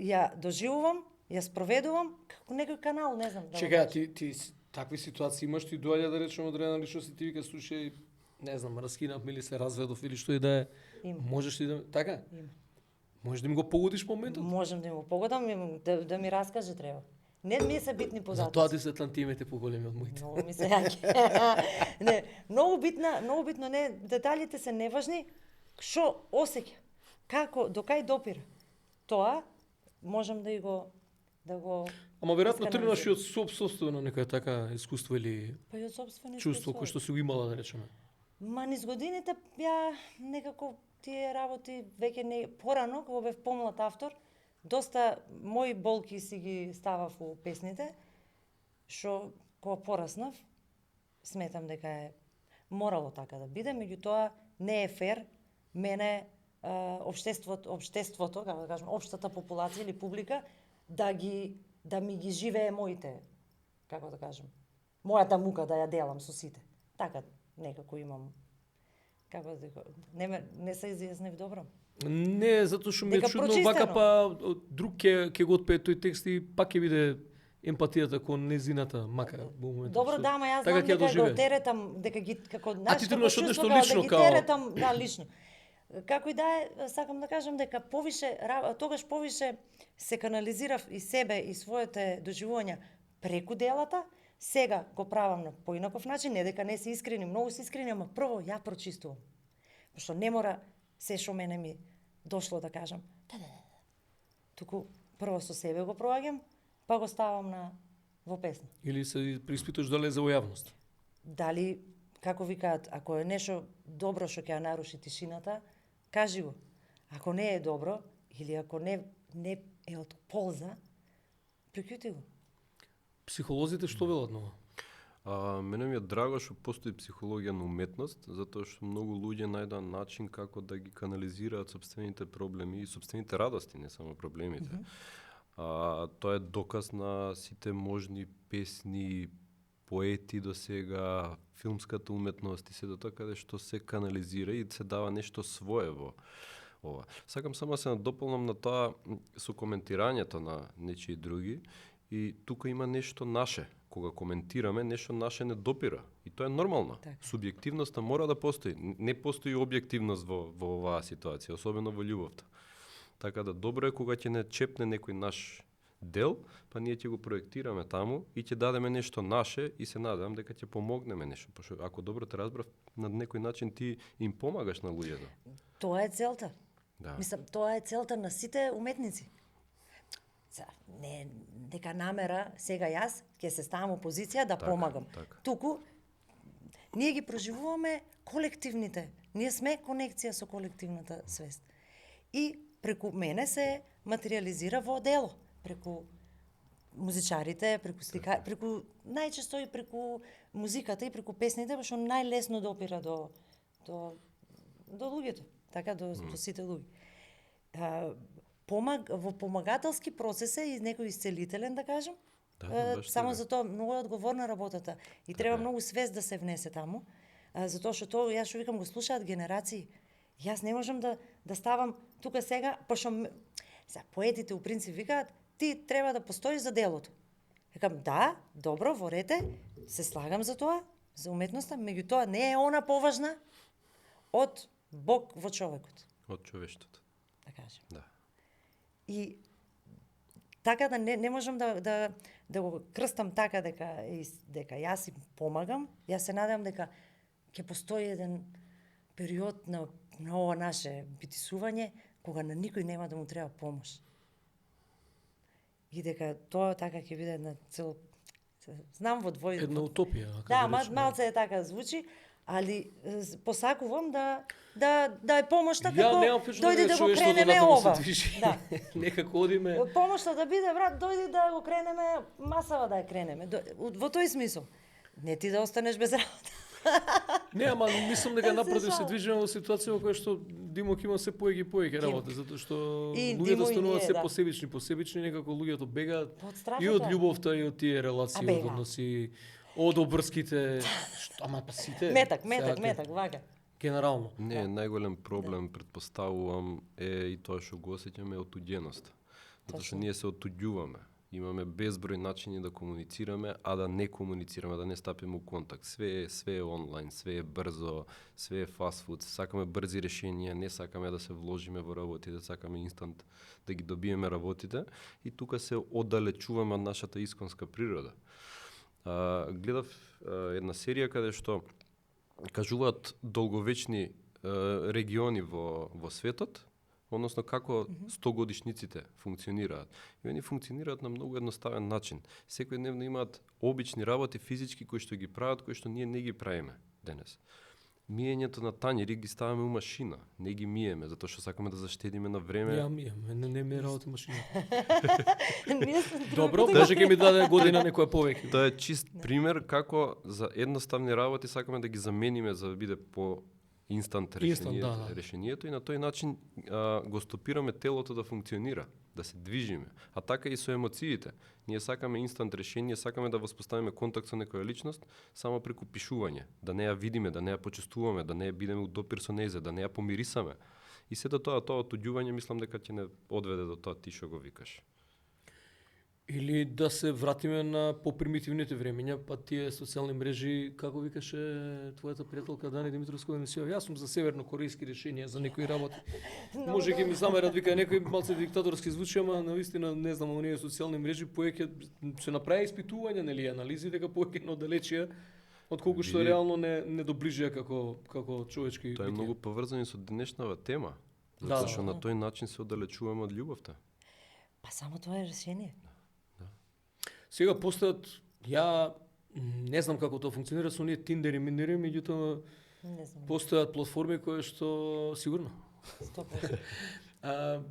ја доживувам, ја спроведувам како некој канал, не знам да го Чекај, кажам. ти такви ситуации имаш, ти доаѓа да речеме одредена личност и ти вика, слушај, не знам, раскинав или се разведов или што и да е. Има. Можеш ли да... Така? Има. Можеш да ми го погодиш моментот? Можам да му погодам, да ми раскаже треба. Не ми се битни За податоци. тоа ти се тантимите поголеми од моите. Многу ми се не, многу битно не, деталите се неважни. Што осеќа? Како, до кај допира? Тоа можам да го Ама веројатно искрено тренуваш и ми од собствено некоја така искуство или па и од сопствено чувство кој што си го имала, да речеме. Ма низ годините ја некако тие работи веќе не порано кога бев помлад автор, доста мои болки си ги ставав у песните, што кога пораснав сметам дека е морало така да биде, меѓутоа не е фер мене општеството, како да кажем, општата популација или публика да ми ги живее моите, како да кажем, мојата мука да ја делам со сите. Така некако имам Како не се изјаснив добро. Не, затоа што ми е Дека чудно прочистено. вака па друг ќе го отпее тој текст и пак ќе биде емпатијата кон незината мака во моментот. Добро, што- да, ама јас така знам ќе дека го доживее. теретам, дека ги како ти тргнаш од нешто како лично, да ги као- теретам, да, лично. Како и да е, сакам да кажам дека тогаш повише се канализирав и себе и своите доживувања преку делата, сега го правам на поинаков начин, не дека не се искрени, многу се искрени, ама прво ја прочистувам. Пошто не мора се што мене ми дошло да кажам. Да. Туку прво со себе го проаѓам, па го ставам во песна. Или се приспитуваш дали е за јавност. Дали, како викаат, ако е нешто добро што ќе ја наруши тишината, кажи го. Ако не е добро, или ако не е од полза, приклjuči го. Психолозите што велат нова? Мене ми е драго што постои психологија на уметност, затоа што многу луѓе најдоа начин како да ги канализираат собствените проблеми и собствените радости, не само проблемите. Тоа е доказ на сите можни песни, поети до сега, филмската уметност и се до тоа каде што се канализира и се дава нешто свое во ова. Сакам само да се надополнам на тоа со коментирањето на нечии други и тука има нешто наше. Кога коментираме, нешто наше не допира. И тоа е нормално. Така. Субјективноста мора да постои. Не постои објективност во оваа ситуација, особено во љубовта. Така да добро е кога ќе не чепне некој наш дел, па ние ќе го проектираме таму и ќе дадеме нешто наше и се надевам дека ќе помогнеме нешто. Пошто ако добро те разбрав, на некој начин ти им помагаш на луѓето. Тоа е целта. Да. Мислам, тоа е целта на сите уметници. Не дека намера сега јас ќе се ставам во позиција да помагам. така. Туку ние ги проживуваме колективните. Ние сме конекција со колективната свест. И преку мене се материализира во дело, преку музичарите, преку слика, преку најчесто и преку музиката и преку песните, што најлесно допира до луѓето, така до сите луѓе. Во помагателски процес е и некој исцелителен, да кажам. Да, Само за тоа многу е одговорна работата и треба многу свест да се внесе таму, затоа што тоа јас што викам го слушаат генерации. Јас не можам да ставам тука сега, пошто поетите у принцип викаат ти треба да постоиш за делото. Викам да, добро, во рете, се слагам за тоа, за уметноста, меѓутоа не е она поважна од Бог во човекот, Од човештвото. да кажем. Да. И така да не можам да го крстам така дека јас им помагам. Јас се надевам дека ќе постои еден период на ова наше битисување кога на никој нема да му треба помош. И дека тоа така ќе биде една цел... Знам во двој... Една утопија, ако Да, да речеме. малце е така звучи, али посакувам да е помошта Ја како немам впечатление дојди да го човештвото кренеме натаму ова. се движи. Да. Некако одиме. Помошта да биде, брат, дојди да го кренеме, масава да ја кренеме. Во тој смисол. Не ти да останеш без работа. Не, ама мислам дека Се напротив се шалам. движиме во ситуација во која што Димок има се поеќе работи, затоа што И луѓето Димо и стануваат ние, се да. посебични, некако луѓето бегаат Од страфот, и од да. љубовта и од тие релации, бега. од односи, од обврските, ама па сите. Метак, сега, вака. Генерално. Не, најголем проблем, предпоставувам, е и тоа што го осеќаме е отуѓеност. Затоа што Точно. ние се отуѓуваме. Имаме безброј начини да комуницираме, а да не комуницираме, да не стапиме у контакт. Све е онлайн, све е брзо, све е фаст фуд, сакаме брзи решенија, не сакаме да се вложиме во работите, сакаме инстант да ги добиеме работите и тука се оддалечуваме од нашата исконска природа. Гледав една серија каде што кажуваат долговечни региони во светот, односно како 100 годишниците функционираат. И они функционираат на многу едноставен начин. Секојдневно имаат обични работи физички кои што ги прават, кои што ние не ги правиме денес. Миењето на тањери ги ставаме у машина, не ги миеме, затоа што сакаме да заштедиме на време. Ја не ми работи машина. Ние сме Добро, може ќе ми даде година некоја повеќе. Тоа е чист пример како за едноставни работи сакаме да ги замениме за да биде по инстант да. решението и на тој начин го стопираме телото да функционира, да се движиме. А така и со емоциите. Ние сакаме инстант решение, сакаме да воспоставиме контакт со некоја личност само преку пишување, да не ја видиме, да не ја почувствуваме, да не ја бидеме у допир со нејзе, да не ја помирисаме. И сето тоа отуѓување мислам дека ќе не одведе до тоа ти што го викаш. Или да се вратиме на попримитивните времења, па тие социјални мрежи, како викаше твојата пријателка Дани Димитровска емисија, јас сум за северно-корејски решенија за некои работи. Може ќе ми замерат, вика некои малце диктаторски звучи, ама навистина не знам, оние социјални мрежи поеќе се направи испитувања, нели, анализи дека поеќе на оддалечија отколку што реално не доближија како човечки. Тоа е многу поврзано со денешнава тема, Да, затоа што да. на тој начин се оддалечуваме од љубовта. Па само тоа е решение. Сега постојат, ја не знам како тоа функционира со оние Тиндери, Миндери, меѓутоа Не знам. постојат платформи кои што сигурно 100%.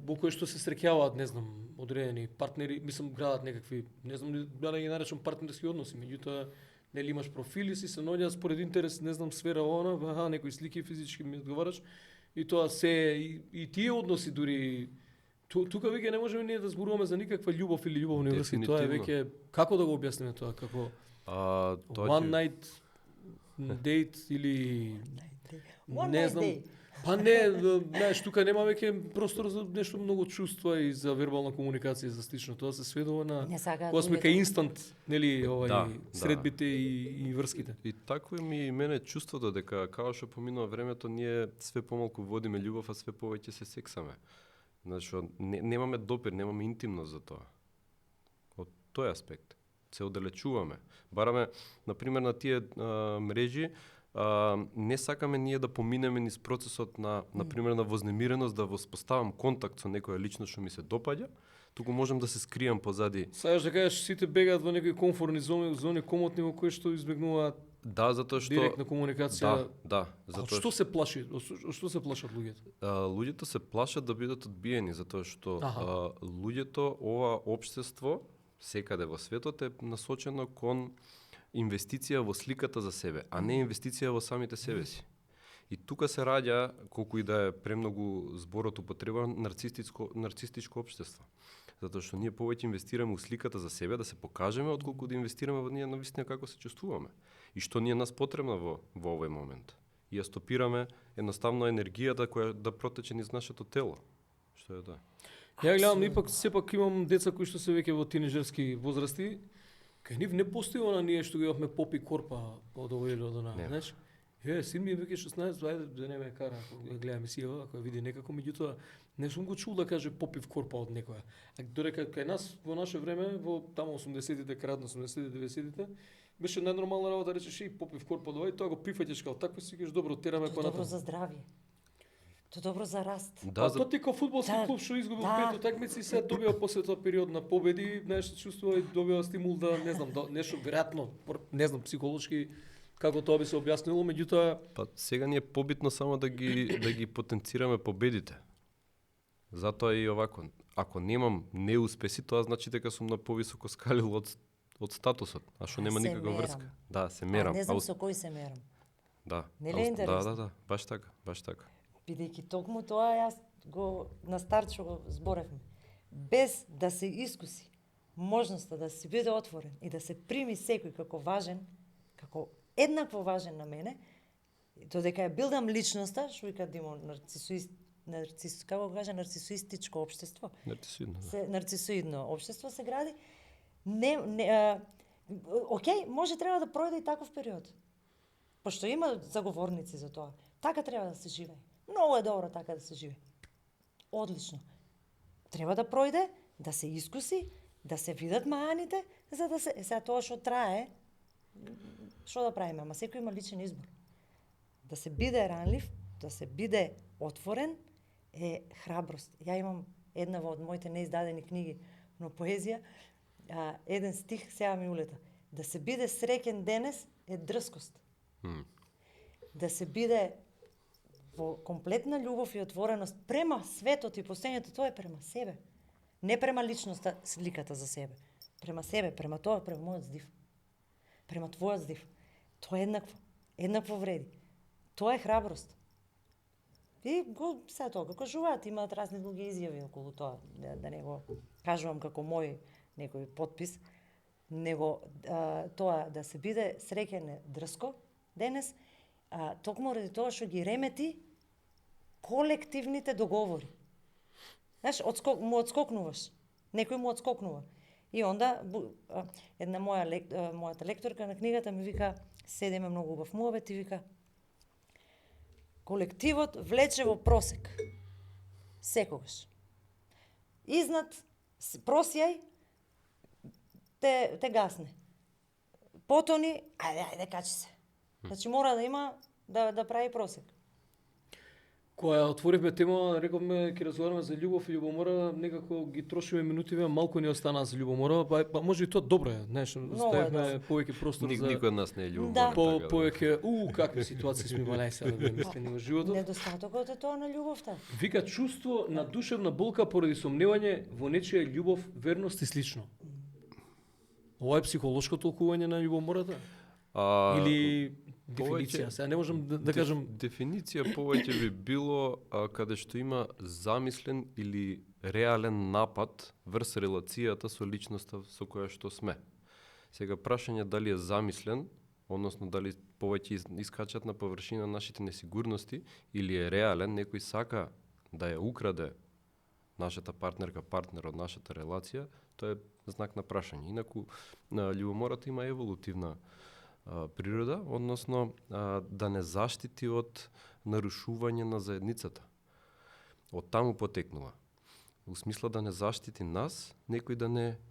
во кои што се среќаваат, не знам, одредени партнери, мислам градат некакви, не знам дали ги наречам партнерски односи, меѓутоа нели имаш профили, си се наоѓаат според интерес, не знам, сфера она, некои слики физички ми одговараш и тоа се и тие односи дури тука веќе не можеме ние да зборуваме за никаква љубов или љубовни врски, тоа е веќе како да го објасниме тоа, како one night date или One не night знам. day. Па не, знаеш, тука нема веќе простор за нешто многу чувства и за вербална комуникација и за слично. Тоа се сведува на Не сакаат кога сме луѓето. кај инстант, нели, Да, средбите и врските. И такво ми и мене чувството дека како што поминува времето ние све помалку водиме љубов, а све повеќе се сексаме. Значи немаме допир, немаме интимност за тоа. Од тој аспект се оддалечуваме. Бараме на пример на тие мрежи не сакаме ние да поминеме низ процесот на пример на вознемиреност, да воспоставам контакт со некоја личност што ми се допаѓа, туку можам да се скријам позади. Сакаш да кажеш сите бегаат во некои комфортни зони комотни во кои што избегнуваат Да, затоа што директна комуникација. Да, Од затоа што се плаши? Од што се плашат луѓето? луѓето се плашат да бидат одбиени затоа што Аха. луѓето, ова општество секаде во светот е насочено кон инвестиција во сликата за себе, а не инвестиција во самите себе си. И тука се раѓа, колку и да е премногу зборот употребан, нарцистичко општество. Затоа што ние повеќе инвестираме во сликата за себе, да се покажеме, отколку да инвестираме во ние навистина како се чувствуваме. И што ни е нас потребно во овој момент. И ја стопираме едноставно енергијата која да протече низ нашето тело. Што е тоа? Ја гледам, ипак сепак имам деца кои што се веќе во тинеџерски возрасти. Кај нив не постои она ние што ги имавме попи корпа од овој или од она, Не. знаеш? Син ми е веќе 16, ајде да не ме кара, ако ја гледа емисија, ако ја види некако, меѓутоа не сум го чул да каже попив корпа од некоја. А додека кај нас во наше време, во таму 80-тите, крајот на 80-тите, 90-тите, беше најнормална работа, речеш и попив корпа од ова и тоа го прифаќаш као такво си кажеш добро, тераме Тоа е па добро натаму. за здравје. Тоа е добро за раст. Да, А тоа ти као фудбалски Да, клуб што изгубил да. 5 утакмици и сега добива после тоа период на победи, знаеш, се чувствува и добива стимул да, не знам, да, нешто веројатно, не знам, психолошки како тоа би се објаснило, меѓутоа Па сега ни е побитно само да ги потенцираме победите. Затоа и овако, ако немам неуспеси, тоа значи дека сум на повисоко скалил од статусот, а што нема Се никаква мерам. врска. Да, се мерам. А не знам со кој се мерам. Да. Нели е интересно? Да, баш така, баш така. Бидејќи токму тоа јас го на старт што го зборевме. Без да се искуси можноста да се биде отворен и да се прими секој како важен, како еднакво важен на мене, додека ја билдам личноста, што вика Димо, како го кажа, нарцисоистичко општество. Нарцисоидно, да. Нарцисоидно општество се гради. Океј, може треба да пројде и таков период. Пошто има заговорници за тоа. Така треба да се живее. Многу е добро така да се живее. Одлично. Треба да пројде, да се искуси, да се видат мајаните, за да се... Сега тоа што трае, што да правиме? Ама секој има личен избор. Да се биде ранлив, да се биде отворен, е храброст. Ја имам една од моите неиздадени книги на поезија, еден стих сега ми улета. Да се биде среќен денес е дрскост. Да се биде во комплетна љубов и отвореност према светот и постојањето, тоа е према себе. Не према личноста, сликата за себе. Према себе, према тоа, према мојот здив. Према твојот здив. Тоа е еднакво. Еднакво вреди. Тоа е храброст. И го се тоа го кажуваат, имаат разни други изјави околу тоа, да не го кажувам како мој некој потпис, него тоа да се биде среќен е дрско денес, токму ради тоа што ги ремети колективните договори. Знаеш, му одскокнуваш. Некој му одскокнува. И онда една мојата лекторка на книгата ми вика, седиме многу убав муабет и вика, колективот влече во просек. Секогаш. Изнад просјај те гасне. Потони, ајде качи се. Значи мора да има да прави просек. Кога отворивме тема, рековме ќе разговараме за љубов и љубомора, некако ги трошиме минутиве, малку ни останаа за љубомора, па може и тоа добро е, знаеш, ставивме повеќе простор за Никој од нас не е љубомор. Да. повеќе, какви ситуации сме имале сега да мислени во животот. Недостатокот е тоа на љубовта. Вика чувство на душевна болка поради сомневање во нечија љубов, верност и слично. Ова е психолошко толкување на љубомората? Или дефиниција? Сега не можам да кажам... Дефиниција повеќе би било каде што има замислен или реален напад врз релацијата со личноста со која што сме. Сега прашање дали е замислен, односно дали повеќе искачат на површина нашите несигурности, или е реален, некој сака да ја украде нашата партнерка, партнер од нашата релација, тоа е знак на прашање. Инаку, љубомората има еволутивна природа, односно да не заштити од нарушување на заедницата. Од таму потекнува. У смисла да не заштити нас, некој да не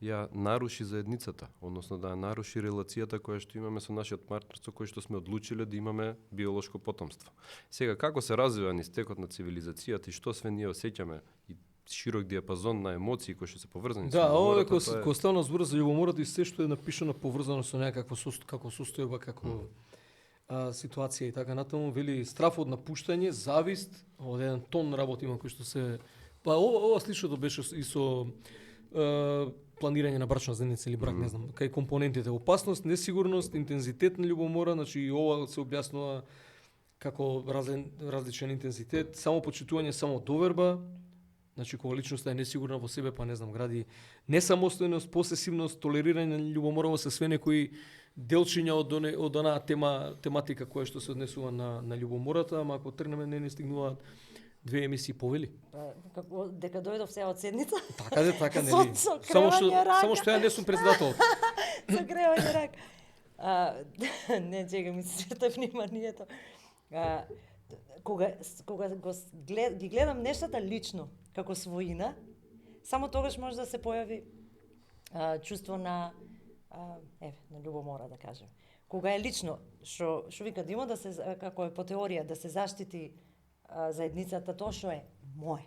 ја наруши заедницата, односно да ја наруши релацијата која што имаме со нашиот партнер, со кој што сме одлучиле да имаме биолошко потомство. Сега, како се развива низ текот на цивилизацијата и што све ние осеќаме и широк диапазон на емоции кои што се поврзани со ова љубомората, кога ставна збор за љубомората и се што е напишано поврзано со некаква како состојба, како ситуација и така натаму, вели страф од напуштање, завист, од еден тон работи има кои што се ова сличното беше и со планирање на брачна заедница или брак, не знам, кај компонентите опасност, несигурност, интензитет на љубомора, значи и ова се објаснува како различен интензитет, самопочитување, самодоверба. Значи, кога личноста е несигурна во себе, па не знам, гради несамостојност, посесивност, толерирање на љубомора се све некои делчиња од онаа тематика која што се однесува на љубомората, ама ако тргнеме не стигнуваат 2 емисии повели. Дека дојдов сега од седница? Така, нели? Само што ја не сум председател. Со кревање рак. Не, чека ми се света вниманието. Кога ги гледам нештата лично, како своина, само тогаш може да се појави чувство на љубомора, да кажем. Кога е лично, што вика Димо, да се, како е по теорија, да се заштити заедницата тоа што е мое.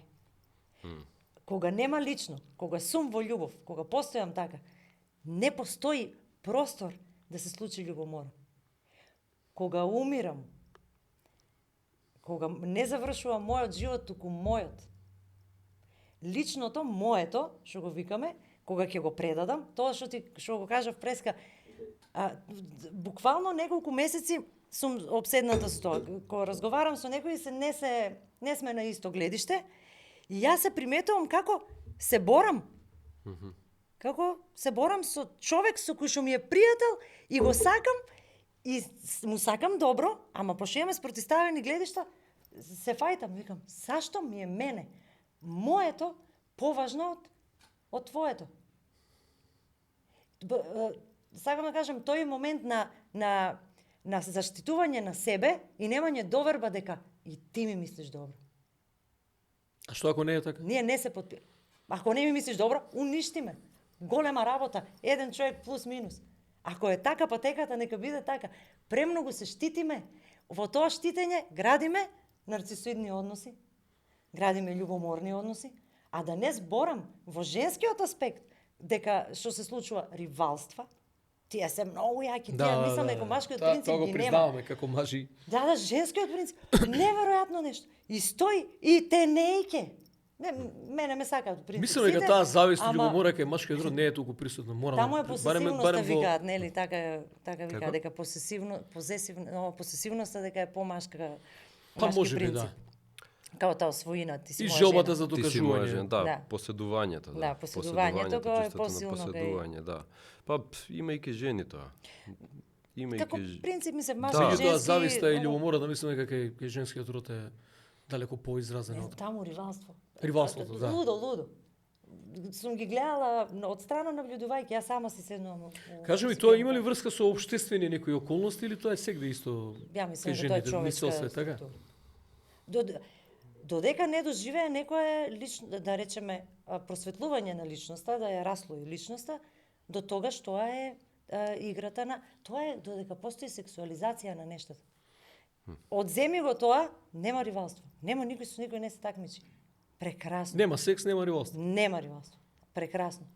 Кога нема лично, кога сум во љубов, кога постојам така, не постои простор да се случи љубомора. Кога умирам, кога не завршува мојот живот, туку мојот. Личното, моето, што го викаме, кога ќе го предадам, тоа што го кажав преска, буквално неколку месеци сум обседната со тоа. Кога разговарам со некој не сме на исто гледиште, и јас се приметувам како се борам. Како се борам со човек со кој што ми е пријател и го сакам и му сакам добро, ама пошто имаме спротиставени гледишта, се фајтам, викам, зашто ми е мене моето поважно од твоето? Сакам да кажам, тој момент на заштитување на себе и немање доверба дека и ти ми мислиш добро. А што ако не е така? Ние не се подпираме. Ако не ми мислиш добро, уништи ме. Голема работа, еден човек плюс минус. Ако е така патеката, нека биде така. Премногу се штитиме. Во тоа штитење градиме нарцисоидни односи, градиме љубоморни односи, а да не зборам во женскиот аспект дека што се случува ривалства, тие се многу јаки, тие мислам дека машкиот принцип тоа го ги нема. признаваме како мажи. Да, женскиот принцип, неверојатно нешто. И стои и те нејке. Не, мене ме сакаат принципите. Мислам дека таа завист и љубомора кај машкиот род не е толку присутна. Морам. Таму е посесивноста викаат, нели, така викаат дека посесивноста дека е помашка. Па може би да. Као таа освоина, ти си И моја желбата жена. за Ти си моја жена, докажување. да, Да. поседувањето, да. Да, поседувањето го е чувството посилно на кај- поседување, да. Па имајќи жени тоа. Како принцип ми се Да. машки, Меѓутоа женски... зависта и оно- љубомора, да мислиме дека кај женскиот род е далеко поизразено. Не, таму ривалство. Ривалството, да. Лудо. Сум ги гледала од страна наблюдувајќи, ја сама си седнувам. Кажи ми, тоа има ли врска со општествени некои околности или тоа е сегде исто Ја мислам кај дека тоа е жените? човечка Мислел се така? структура. Додека не доживее некое лично, да речеме, просветлување на личноста, да ја раслои личноста, до тогаш тоа е играта на... Тоа е додека постои сексуализација на нештата. Одземи го тоа, нема ривалство. Нема никој со никој не се такмичи. Прекрасно. Нема секс, нема ривалство. Нема ривалство. Прекрасно.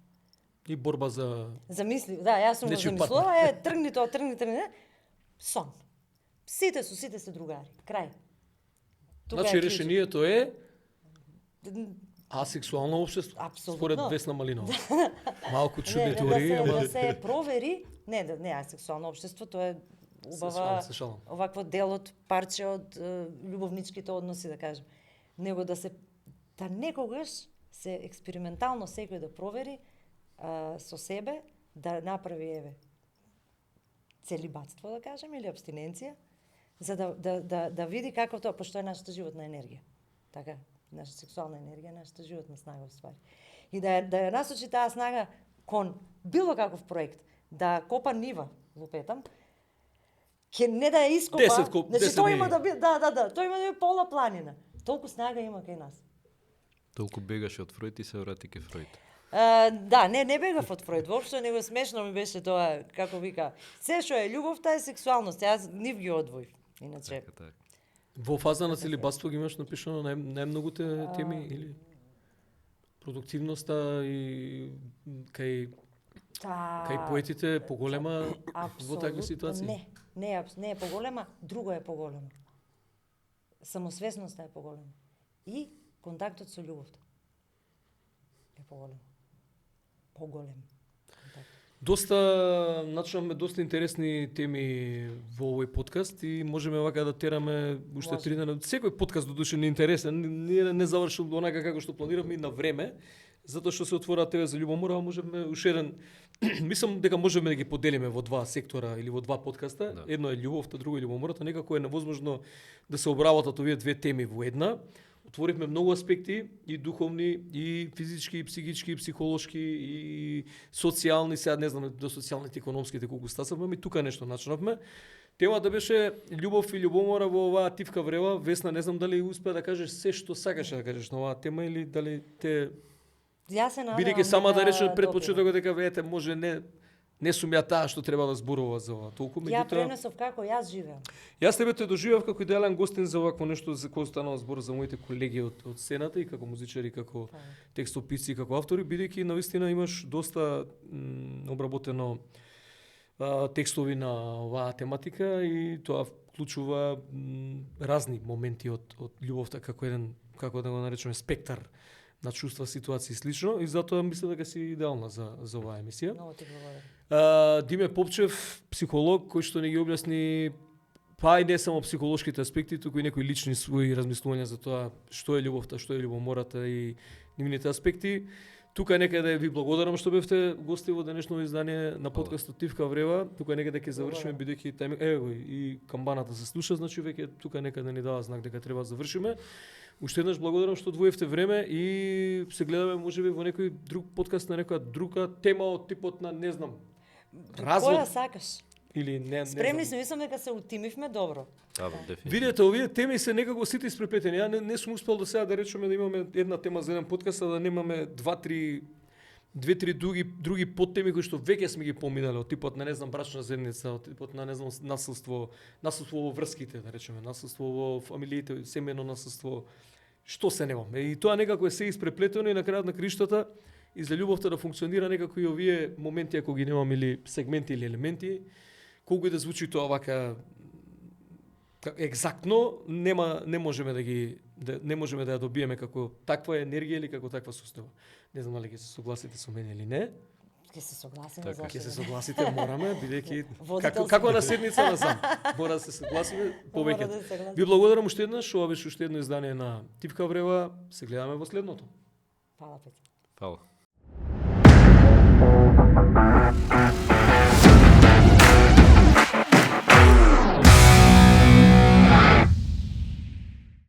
И борба за... Замисли, да, јас сум го Нечиј замислила, тргни тоа, тргни, сон. Сите се другари. Крај. Тука Значи е клучот. решението е асексуално општество. Апсолутно. Според Весна Малинова. Малку Не, чудни теории, ама... да се провери, не асексуално општество, тоа е убава Се шалам. овакво дел од парче од љубовничките односи, да кажем. Него да некогаш се експериментално секој да провери со себе, да направи целибатство, да кажем, или абстиненција, за да види како тоа, пошто е нашата животна енергија. Така, наша сексуална енергија, нашата животна снага во ствари. И да ја насочи таа снага кон било каков проект, да копа нива, лупетам, ќе не да ја ископа, 10 тој има ниви. да биде, тој има да биде пола планина. Толку снага има кај нас. Толку бегаше од Фројд и се врати ке Фројд. Да, не бегав од Фројд, воопшто него смешно ми беше тоа, како вика, се што е љубовта е сексуалност, јас нив ги одвоив. Иначе, Така. Во фаза на целибатство ги имаш напишано најмногуте теми или продуктивноста и кај поетите поголема во такви ситуации? Не е поголема, друго е поголемо. Самосвесноста е поголема. И контактот со љубовта е поголем. Поголем. Начнавме доста интересни теми во овој подкаст и можеме вака да тераме уште Може. 3 дена. Секој подкаст додуше не интересен, ние не завршил онака како што планиравме и на време, затоа што се отвора ТВ за љубомора, можеме уште еден мислам дека можеме да ги поделиме во два сектора или во два подкаста. Да. Едно е љубовта, друго е љубомората, некако е невозможно да се обработат овие две теми во една. Отворивме многу аспекти, и духовни, и физички, и психички, и психолошки, и социјални, сега не знам до социјалните, економските колку стасавме, и тука нешто начнавме. Темата беше љубов и љубомора во оваа тивка врева. Весна, не знам дали успеа да кажеш се што сакаше да кажеш на оваа тема или дали те Јас се надевам бидејќи сама да речеш пред допира. почетокот дека веете може не сум ја таа што треба да зборува за ова. Толку Ја меѓутоа пренесов како јас живеам. јас тебе те доживев како идеален гостин за овакво нешто за кој станува збор за моите колеги од сцената и како музичари, како текстописци, како автори, бидејќи навистина имаш доста обработено текстови на оваа тематика и тоа вклучува разни моменти од љубовта како еден, како да го наречеме, спектар на чувства, ситуации и слично, и затоа мислам дека си идеална за оваа емисија. Многу ти благодарам. Диме Попчев, психолог, кој што не ги објасни па и не само психолошките аспекти, туку и некои лични своји размислувања за тоа што е љубовта, што е љубомората и нивните аспекти. Тука некаде ви благодарам што бевте гости во денешно издание на подкастот Тивка врева. Тука некаде ќе завршиме бидејќи тајминг го и камбаната се слуша, значи веќе тука некаде ни дава знак дека треба да завршиме. Уште еднаш благодарам што одвоевте време и се гледаме можеби во некој друг подкаст на некоја друга тема од типот на не знам развод Која сакаш? или не Спремни знам. сме, мислам дека се утимивме добро. Да, дефинитивно. Видете, овие теми се некако сите испреплетени. Ја не сум успел до сега да речеме да имаме една тема за еден подкаст, а да немаме две-три други подтеми кои што веќе сме ги поминале, од типот на не знам брачна заедница, од типот на не знам насилство во врските, да речеме, насилство во фамилиите, семејно насилство, што се немаме. И тоа некако е се испреплетено и на крајот на криштата и за љубовта да функционира некако и овие моменти ако ги немаме или сегменти или елементи, колку и да звучи тоа вака екзактно, не можеме не можеме да ја добиеме како таква енергија или како таква состојба. Не знам дали ќе се согласите со мене или не. Ќе се согласиме Така. зашто Ќе се не? согласите, мораме, бидејќи Водител како си. на седница назад. Мора да се согласиме Мора повеќе. да се согласиме. Ви благодарам уште еднаш, ова беше уште едно издание на Тивка Врева. Се гледаме во следното. Фала, Петя. Фала.